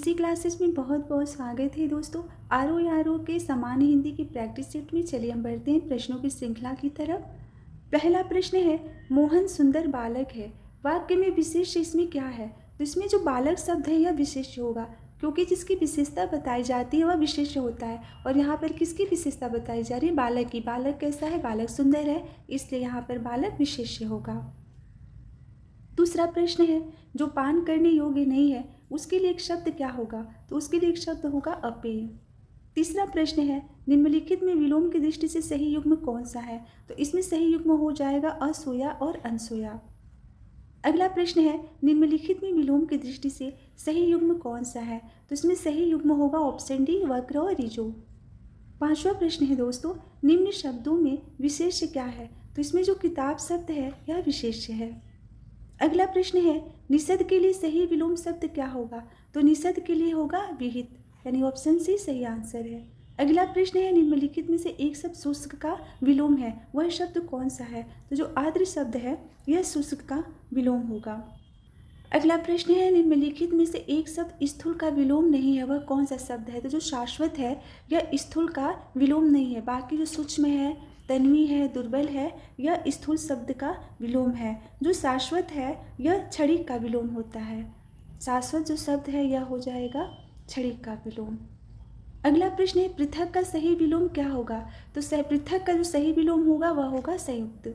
इसी क्लासेस में बहुत बहुत स्वागत है दोस्तों। आरो यारो के सामान्य हिंदी की प्रैक्टिस सेट में चलिए हम बढ़ते हैं प्रश्नों की श्रृंखला की तरफ। पहला प्रश्न है, मोहन सुंदर बालक है। वाक्य में विशेष्य इसमें क्या है? तो इसमें जो बालक शब्द है यह विशेष्य होगा, क्योंकि जिसकी विशेषता बताई जाती है वह विशेष्य होता है। और यहाँ पर किसकी विशेषता बताई जा रही है? बालक की। बालक कैसा है? बालक सुंदर है, इसलिए यहाँ पर बालक विशेष्य होगा। दूसरा प्रश्न है, जो पान करने योग्य नहीं है उसके लिए एक शब्द क्या होगा? तो उसके लिए एक शब्द होगा अपेय। तीसरा प्रश्न है, निम्नलिखित में विलोम की दृष्टि से सही युग्म कौन सा है? तो इसमें सही युग्म हो जाएगा असोया और अनसोया। अगला प्रश्न है, निम्नलिखित में विलोम की दृष्टि से सही युग्म कौन सा है? तो इसमें सही युग्म होगा ऑप्शन डी, वक्र और ऋजु। पांचवा प्रश्न है दोस्तों, निम्न शब्दों में विशेष्य क्या है? तो इसमें जो किताब शब्द है यह विशेष्य है। अगला प्रश्न है, निषद के लिए सही विलोम शब्द क्या होगा? तो निषद के लिए होगा विहित, यानी ऑप्शन सी सही आंसर है। अगला प्रश्न है, निम्नलिखित में से एक शब्द शुष्क का विलोम है, वह शब्द कौन सा है? तो जो आर्द्र शब्द है यह शुष्क का विलोम होगा। अगला प्रश्न है, निम्नलिखित में से एक शब्द स्थूल का विलोम नहीं है, वह कौन सा शब्द है? तो जो शाश्वत है यह स्थूल का विलोम नहीं है, बाकी जो सूक्ष्म है, तन्वी है, दुर्बल है, यह स्थूल शब्द का विलोम है। जो शाश्वत है यह क्षणिक का विलोम होता है। शाश्वत जो शब्द है यह हो जाएगा क्षणिक का विलोम। अगला प्रश्न है, पृथक का सही विलोम क्या होगा? तो पृथक का जो सही विलोम होगा वह होगा संयुक्त।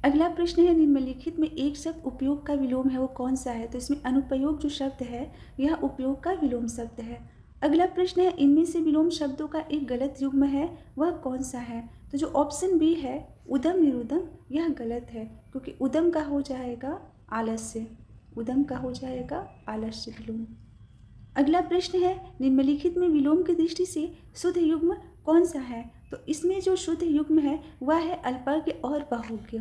अगला प्रश्न है, निम्नलिखित में एक शब्द उपयोग का विलोम है, वो कौन सा है? तो इसमें अनुपयोग जो शब्द है यह उपयोग का विलोम शब्द है। अगला प्रश्न है, इनमें से विलोम शब्दों का एक गलत युग्म है, वह कौन सा है? तो जो ऑप्शन बी है उदम निरुदम यह गलत है, क्योंकि उदम का हो जाएगा आलस्य, उदम का हो जाएगा आलस्य विलोम। अगला प्रश्न है, निम्नलिखित में विलोम की दृष्टि से शुद्ध युग्म कौन सा है? तो इसमें जो शुद्ध युग्म है वह है अल्पज्ञ और बहुज्ञ।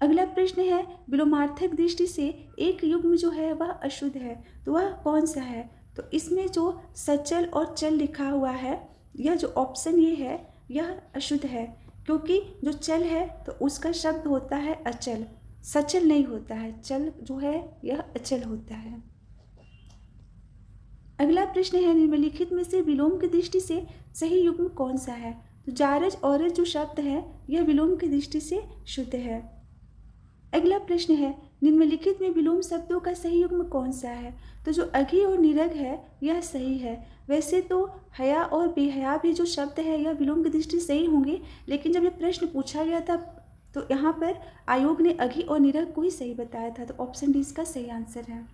अगला प्रश्न है, विलोमार्थक दृष्टि से एक युग्म जो है वह अशुद्ध है, तो वह कौन सा है? तो इसमें जो सचल और चल लिखा हुआ है यह जो ऑप्शन ये है यह अशुद्ध है, क्योंकि जो चल है तो उसका शब्द होता है अचल, सचल नहीं होता है, चल जो है यह अचल होता है। अगला प्रश्न है, निम्नलिखित में से विलोम की दृष्टि से सही युग्म कौन सा है? तो जारज औरज जो शब्द है यह विलोम की दृष्टि से शुद्ध है। अगला प्रश्न है, निम्नलिखित में विलोम शब्दों का सही युग्म कौन सा है? तो जो अघि और निरग है यह सही है। वैसे तो हया और बेहया भी जो शब्द है यह विलोम की दृष्टि से सही होंगे, लेकिन जब यह प्रश्न पूछा गया था तो यहाँ पर आयोग ने अघि और निरग को ही सही बताया था, तो ऑप्शन डी इसका सही आंसर है।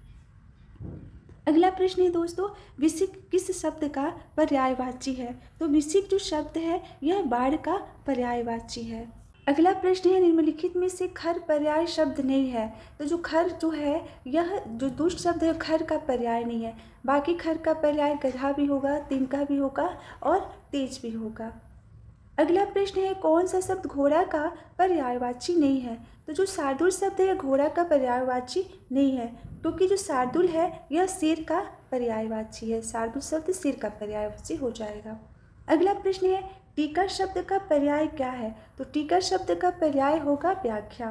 अगला प्रश्न है दोस्तों, विसिक किस शब्द का पर्यायवाची है? तो विसिक जो शब्द है यह बाढ़ का पर्यायवाची है। अगला प्रश्न है, निम्नलिखित में से खर पर्याय शब्द नहीं है। तो जो खर जो है यह जो दुष्ट शब्द है खर का पर्याय नहीं है, बाकी खर का पर्याय गधा भी होगा, तिनका भी होगा और तेज भी होगा। अगला प्रश्न है, कौन सा शब्द घोड़ा का पर्यायवाची नहीं है? तो जो शार्दुल शब्द है यह घोड़ा का पर्यायवाची नहीं है, क्योंकि जो शार्दुल है यह शेर का पर्यायवाची है, शार्दुल शब्द शेर का पर्यायवाची हो जाएगा। अगला प्रश्न है, टीका शब्द का पर्याय क्या है? तो टीका शब्द का पर्याय होगा व्याख्या।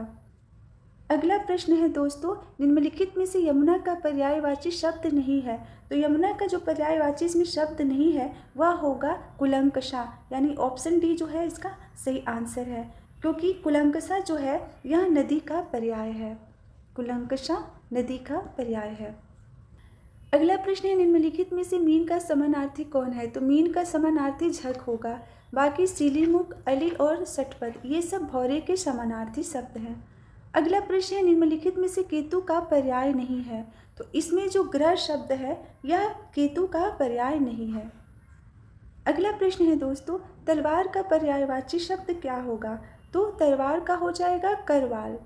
अगला प्रश्न है दोस्तों, निम्नलिखित में से यमुना का पर्यायवाची शब्द नहीं है। तो यमुना का जो पर्यायवाची इसमें शब्द नहीं है वह होगा कुलंकषा, यानी ऑप्शन डी जो है इसका सही आंसर है, क्योंकि कुलंकषा जो है यह नदी का पर्याय है, कुलंकषा नदी का पर्याय है। अगला प्रश्न है, निम्नलिखित में से मीन का समानार्थी कौन है? तो मीन का समानार्थी झक होगा, बाकी सिलीमुख, अली और सटपद ये सब भौरे के समानार्थी शब्द हैं। अगला प्रश्न है, निम्नलिखित में से केतु का पर्याय नहीं है। तो इसमें जो ग्रह शब्द है यह केतु का पर्याय नहीं है। अगला प्रश्न है दोस्तों, तलवार का पर्यायवाची शब्द क्या होगा? तो तलवार का हो जाएगा करवाल।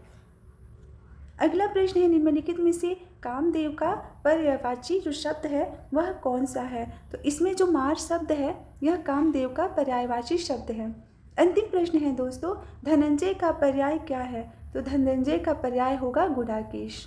अगला प्रश्न है, निम्नलिखित में से कामदेव का पर्यायवाची जो शब्द है वह कौन सा है? तो इसमें जो मार शब्द है यह कामदेव का पर्यायवाची शब्द है। अंतिम प्रश्न है दोस्तों, धनंजय का पर्याय क्या है? तो धनंजय का पर्याय होगा गुडाकेश।